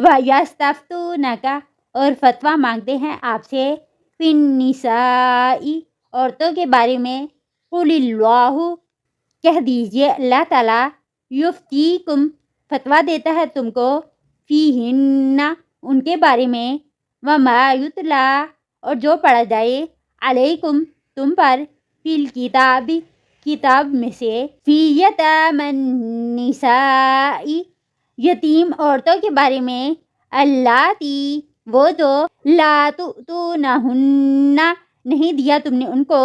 وَيَسْتَفْتُونَكَ اور فتویٰ مانگتے ہیں آپ سے فِي النِّسَاءِ عورتوں کے بارے میں قُلِ اللَّهُ کہہ دیجئے اللہ تعالیٰ یفتیکم فتویٰ دیتا ہے تم کو فیہن ان کے بارے میں وما یتلا اور جو پڑھا جائے علیکم تم پر فی الکتاب کتاب میں سے فی یتامی النساء یتیم عورتوں کے بارے میں اللاتی وہ جو لا تؤتونہن نہیں دیا تم نے ان کو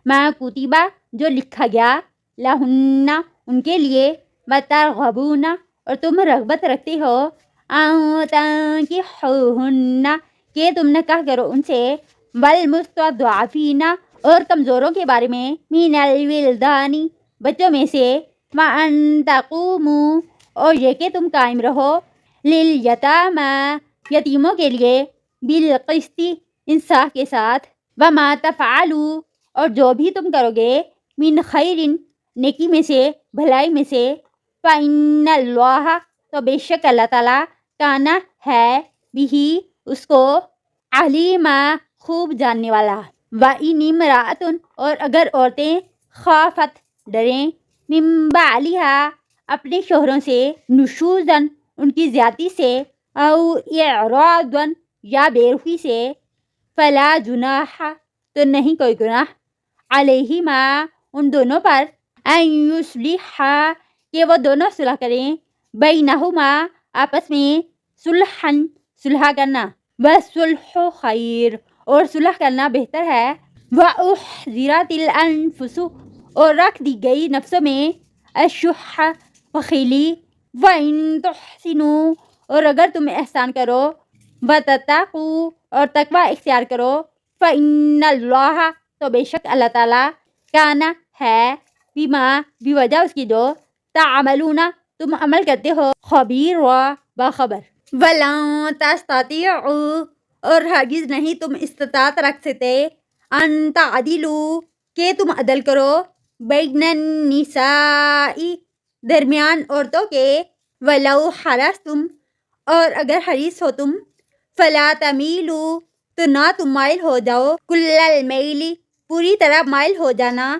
ما کتبہ جو لکھا گیا لہن ان کے لیے وترغبون اور تم رغبت رکھتے ہو ان تنکحوہن کہ تم نکاح کرو ان سے والمستضعفین اور کمزوروں کے بارے میں من الولدان بچوں میں سے وان تقوموا اور یہ کہ تم قائم رہو لیلیتامی یتیموں کے لیے بالقسط انصاف کے ساتھ وما تفعلوا اور جو بھی تم کرو گے من خیر نیکی میں سے بھلائی میں سے فإن اللہ تو بے شک اللہ تعالیٰ کانا ہے بھی اس کو علیما خوب جاننے والا وإن امرأۃ اور اگر عورتیں خافت ڈریں من بعلها اپنے شوہروں سے نشوزن ان کی زیادتی سے او اعراضا یا بے رخی سے فلا جناح تو نہیں کوئی گناہ علیہما ان دونوں پر ان یصلحا کہ وہ دونوں صلح کریں بینہما آپس میں صلحن صلح کرنا والصلح خیر اور صلح کرنا بہتر ہے وأحضرت الانفس اور رکھ دی گئی نفسوں میں الشح بخیلی وإن تحسنوا اور اگر تم احسان کرو وتتقوا اور تقوی اختیار کرو فإن اللہ تو بے شک اللہ تعالیٰ کانا ہے بما بوجہ اس کی جو تعملون تم عمل کرتے ہو خبیر و باخبر ولن تستطيعوا اور ہرگز نہیں تم استطاعت رکھ سکتے ان تعدلوا کہ تم عدل کرو بین النساء درمیان عورتوں کے ولو حرصتم اور اگر حریص ہو تم فلا تمیلوا تو نہ تم مائل ہو جاؤ کل المیل پوری طرح مائل ہو جانا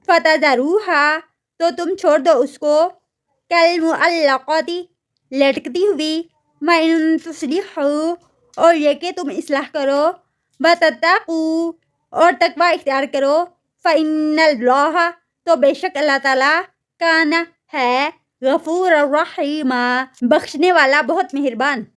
فتذروها تو تم چھوڑ دو اس کو کالمعلقۃ لٹکتی ہوئی وإن تصلحوا اور یہ کہ تم اصلاح کرو وتتقوا اور تقوی اختیار کرو فإن اللہ تو بے شک اللہ تعالیٰ کانا ہے غفور الرحیم بخشنے والا بہت مہربان